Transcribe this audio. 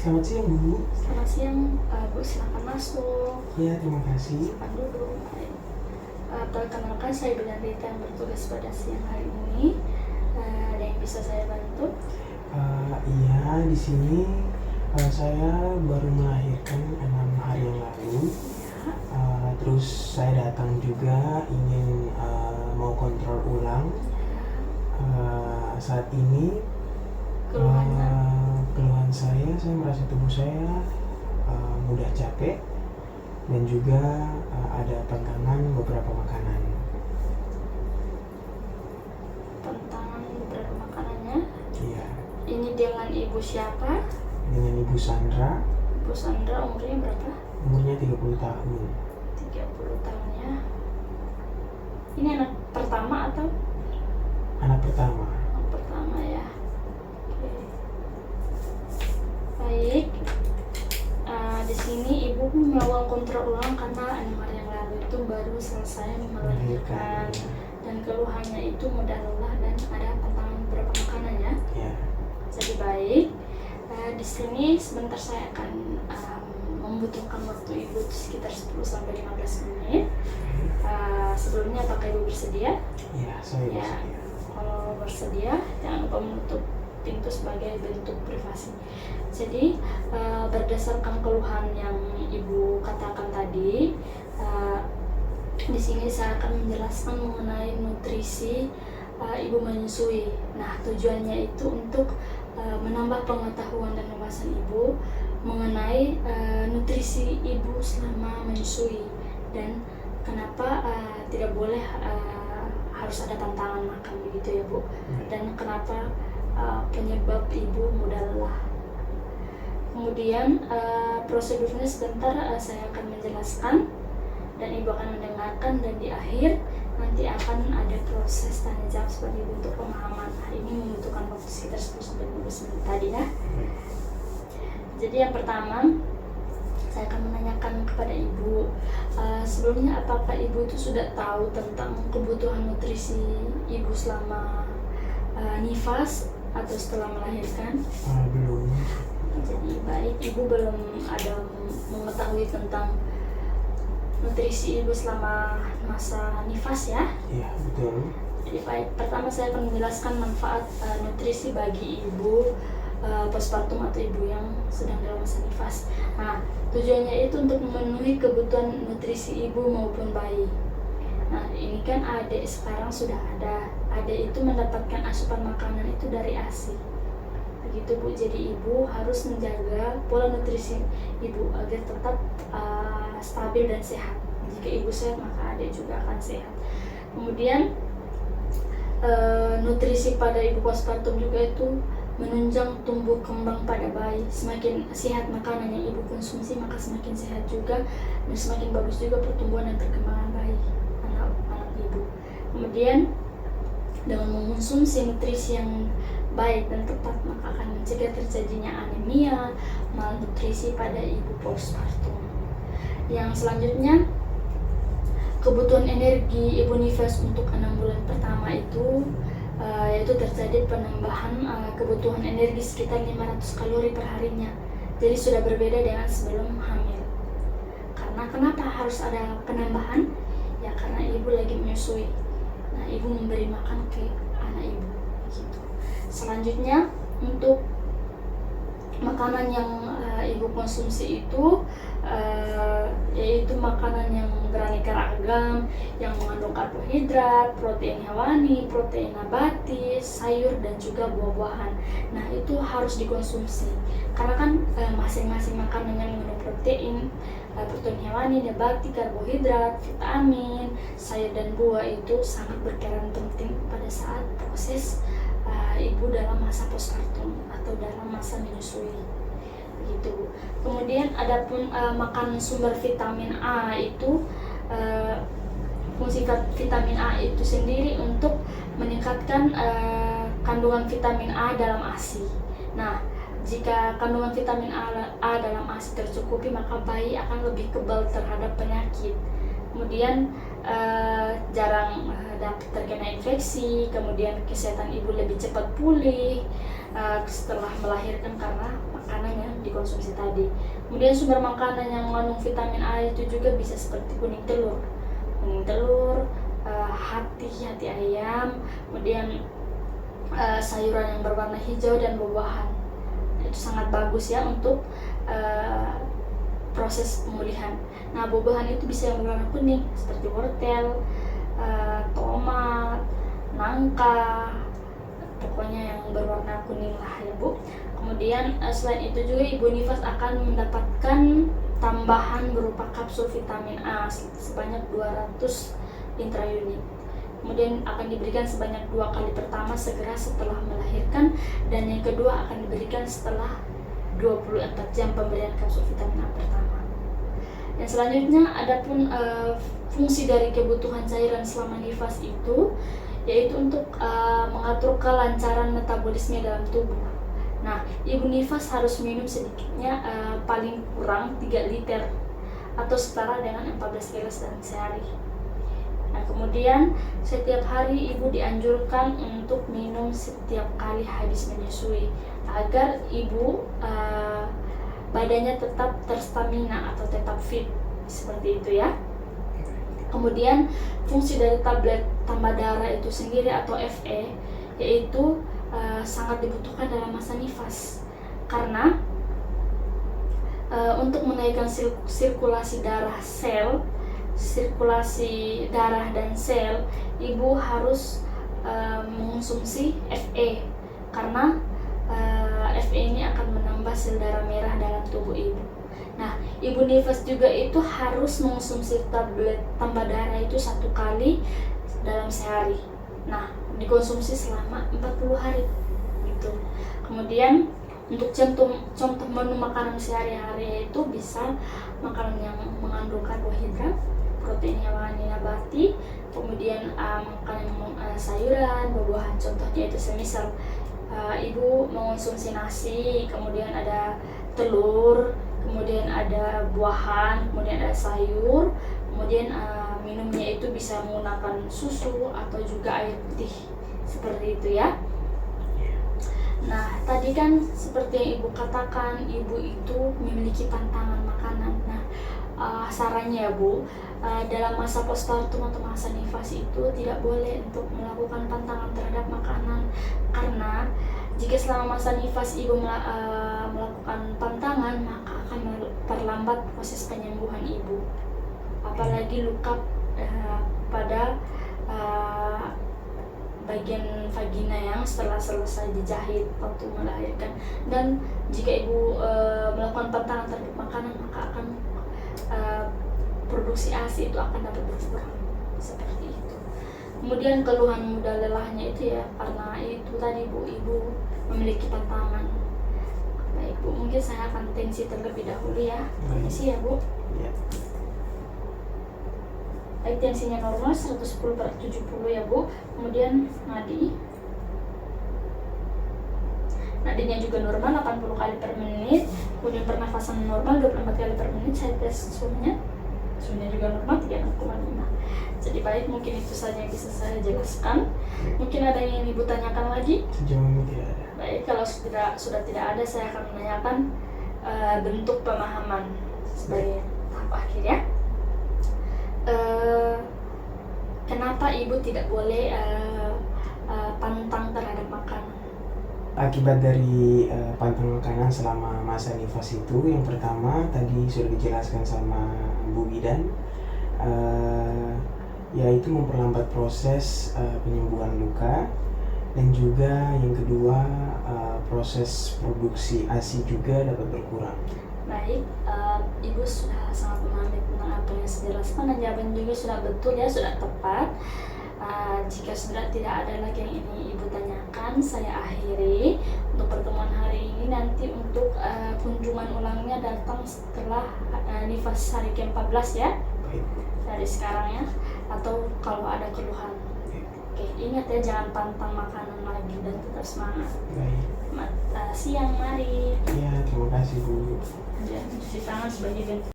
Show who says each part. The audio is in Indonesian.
Speaker 1: Selamat siang, Bu.
Speaker 2: Selamat siang, Bu. Silakan masuk.
Speaker 1: Ya, terima kasih.
Speaker 2: Silakan duduk. Perkenalkan, saya Benedita yang bertugas pada siang hari ini. Ada yang bisa saya bantu?
Speaker 1: Iya, di sini saya baru melahirkan 6 hari yang lalu.
Speaker 2: Ya.
Speaker 1: Terus saya datang juga ingin mau kontrol ulang. Saat ini keluhan saya merasa tubuh saya mudah capek dan juga ada tentangan beberapa makanan.
Speaker 2: Tentang beberapa makanannya.
Speaker 1: Iya.
Speaker 2: Ini dengan Ibu siapa?
Speaker 1: Dengan Ibu Sandra.
Speaker 2: Ibu Sandra umurnya berapa?
Speaker 1: Umurnya 30 tahun.
Speaker 2: 30 tahun ya. Ini anak pertama atau?
Speaker 1: Anak pertama.
Speaker 2: Anak pertama ya. Oke. Baik. Di sini Ibu melakukan kontrol ulang karena 6 hari yang lalu itu baru selesai melahirkan dan keluhannya itu mudah lelah dan ada tantangan beberapa makanan ya.
Speaker 1: Ya.
Speaker 2: Jadi baik. Di sini sebentar saya akan membutuhkan waktu Ibu sekitar 10-15 menit. Sebelumnya apakah Ibu bersedia?
Speaker 1: Ya, saya
Speaker 2: Ya.
Speaker 1: bersedia.
Speaker 2: Kalau bersedia, jangan lupa menutup pintu sebagai bentuk privasi. Jadi berdasarkan keluhan yang Ibu katakan tadi, di sini saya akan menjelaskan mengenai nutrisi Ibu menyusui. Nah, tujuannya itu untuk menambah pengetahuan dan wawasan Ibu mengenai nutrisi Ibu selama menyusui dan kenapa tidak boleh harus ada tantangan makan begitu ya Bu, dan kenapa penyebab Ibu mudah lelah. Kemudian prosedurnya sebentar saya akan menjelaskan dan Ibu akan mendengarkan, dan di akhir nanti akan ada proses tanya jawab sebagai bentuk pemahaman. Ini membutuhkan waktu sekitar 10-15 menit tadi ya. Jadi yang pertama saya akan menanyakan kepada Ibu, sebelumnya apakah Ibu itu sudah tahu tentang kebutuhan nutrisi Ibu selama nifas atau setelah melahirkan?
Speaker 1: Belum.
Speaker 2: Jadi baik, Ibu belum ada mengetahui tentang nutrisi Ibu selama masa nifas ya?
Speaker 1: Iya, betul.
Speaker 2: Jadi baik, pertama saya akan menjelaskan manfaat nutrisi bagi Ibu postpartum atau Ibu yang sedang dalam masa nifas. Nah, tujuannya itu untuk memenuhi kebutuhan nutrisi Ibu maupun bayi. Nah, ini kan adik sekarang sudah ada. Adik itu mendapatkan asupan makanan itu dari ASI. Begitu Bu, jadi Ibu harus menjaga pola nutrisi Ibu agar tetap stabil dan sehat. Jika Ibu sehat, maka adik juga akan sehat. Kemudian nutrisi pada Ibu postpartum juga itu menunjang tumbuh kembang pada bayi. Semakin sehat makanan yang Ibu konsumsi, maka semakin sehat juga dan semakin bagus juga pertumbuhan dan perkembangan bayi anak Ibu. Kemudian dengan mengonsumsi nutrisi yang baik dan tepat, maka akan mencegah terjadinya anemia, malnutrisi pada Ibu postpartum. Yang selanjutnya, kebutuhan energi Ibu nifas untuk 6 bulan pertama itu yaitu terjadi penambahan kebutuhan energi sekitar 500 kalori per harinya. Jadi sudah berbeda dengan sebelum hamil. Karena kenapa harus ada penambahan? Ya karena Ibu lagi menyusui. Nah, Ibu memberi makan ke anak Ibu gitu. Selanjutnya, untuk makanan yang Ibu konsumsi itu yaitu makanan yang beraneka ragam, yang mengandung karbohidrat, protein hewani, protein nabati, sayur dan juga buah-buahan. Nah, itu harus dikonsumsi karena kan masing-masing makanan yang mengandung protein hewani, nabati, karbohidrat, vitamin, sayur dan buah itu sangat berperan penting pada saat proses Ibu dalam masa postpartum atau dalam masa menyusui. Begitu. Kemudian adapun makan sumber vitamin A itu fungsi vitamin A itu sendiri untuk meningkatkan kandungan vitamin A dalam ASI. Nah, jika kandungan vitamin A dalam ASI tercukupi, maka bayi akan lebih kebal terhadap penyakit. Kemudian jarang dapat terkena infeksi, kemudian kesehatan ibu lebih cepat pulih setelah melahirkan karena makanan yang dikonsumsi tadi. Kemudian sumber makanan yang mengandung vitamin A itu juga bisa seperti kuning telur, hati ayam, kemudian sayuran yang berwarna hijau dan buah-buahan. Itu sangat bagus ya untuk proses pemulihan. Nah, buah-buahan itu bisa yang berwarna kuning seperti wortel, tomat, nangka, pokoknya yang berwarna kuning lah ya Bu. Kemudian selain itu juga ibu nifas akan mendapatkan tambahan berupa kapsul vitamin A sebanyak 200 intraunit. Kemudian akan diberikan sebanyak 2 kali, pertama segera setelah melahirkan, dan yang kedua akan diberikan setelah 24 jam pemberian kapsul vitamin A pertama. Yang selanjutnya adapun fungsi dari kebutuhan cairan selama nifas itu yaitu untuk mengatur kelancaran metabolisme dalam tubuh. Nah, ibu nifas harus minum sedikitnya paling kurang 3 liter atau setara dengan 14 gelas dalam sehari. Nah, kemudian setiap hari ibu dianjurkan untuk minum setiap kali habis menyusui agar ibu badannya tetap terstamina atau tetap fit, seperti itu ya. Kemudian fungsi dari tablet tambah darah itu sendiri atau FE yaitu sangat dibutuhkan dalam masa nifas, karena untuk menaikkan sirkulasi darah dan sel, ibu harus mengonsumsi FE, karena FE ini akan menambah sel darah merah dalam tubuh ibu. Nah, ibu nifas juga itu harus mengonsumsi tablet tambah darah itu 1 kali dalam sehari. Nah, dikonsumsi selama 40 hari gitu. Kemudian untuk contoh menu makanan sehari-hari itu bisa makanan yang mengandung karbohidrat, protein hewani nabati, kemudian makanan sayuran, buah-buahan. Contohnya itu semisal ibu mengonsumsi nasi, kemudian ada telur, kemudian ada buahan, kemudian ada sayur, kemudian minumnya itu bisa menggunakan susu atau juga air putih, seperti itu ya. Nah, tadi kan seperti yang ibu katakan, ibu itu memiliki pantangan makanan. Nah, sarannya ya Bu, dalam masa postpartum atau masa nifas itu tidak boleh untuk melakukan pantangan terhadap makanan, karena jika selama masa nifas ibu melakukan pantangan, maka akan memperlambat proses penyembuhan ibu, apalagi luka pada bagian vagina yang setelah selesai dijahit waktu melahirkan. Dan jika ibu melakukan pantangan terhadap makanan, maka akan produksi ASI itu akan dapat berkurang, seperti itu. Kemudian keluhan mudah lelahnya itu ya karena itu tadi Bu, ibu memiliki pantangan. Baik Bu, mungkin saya akan tensi terlebih dahulu ya. Permisi ya Bu.
Speaker 1: Ya.
Speaker 2: Baik, tensinya normal 110/70 ya Bu. Kemudian nadinya juga normal 80 kali per menit. Kemudian pernafasan normal 24 kali per menit. Saya tes suhunya juga normal 36,5. Jadi baik, mungkin itu saja yang bisa saya jelaskan. Mungkin ada yang ibu tanyakan lagi?
Speaker 1: Sejauh ini tidak ada.
Speaker 2: Baik, kalau sudah tidak ada, saya akan menanyakan bentuk pemahaman sebagai tahap akhir ya. Kenapa ibu tidak boleh pantang terhadap makanan?
Speaker 1: Akibat dari pantang makanan selama masa nifas itu, yang pertama tadi sudah dijelaskan sama Bu Bidan, yaitu memperlambat proses penyembuhan luka, dan juga yang kedua proses produksi ASI juga dapat berkurang.
Speaker 2: Baik, ibu sudah sangat memahami tentang apa yang saya jelaskan, dan jawaban juga sudah betul ya, sudah tepat. Jika sudah tidak ada lagi yang ini ibu tanyakan, saya akhiri untuk pertemuan hari ini. Nanti untuk kunjungan ulangnya datang setelah nifas hari ke-14 ya.
Speaker 1: Baik.
Speaker 2: Dari sekarang ya, atau kalau ada keluhan. Oke, ingat ya, jangan pantang makanan lagi dan tetap semangat.
Speaker 1: Baik.
Speaker 2: Siang, mari.
Speaker 1: Ya, terima kasih Bu.
Speaker 2: Cuci tangan sebagai bentuk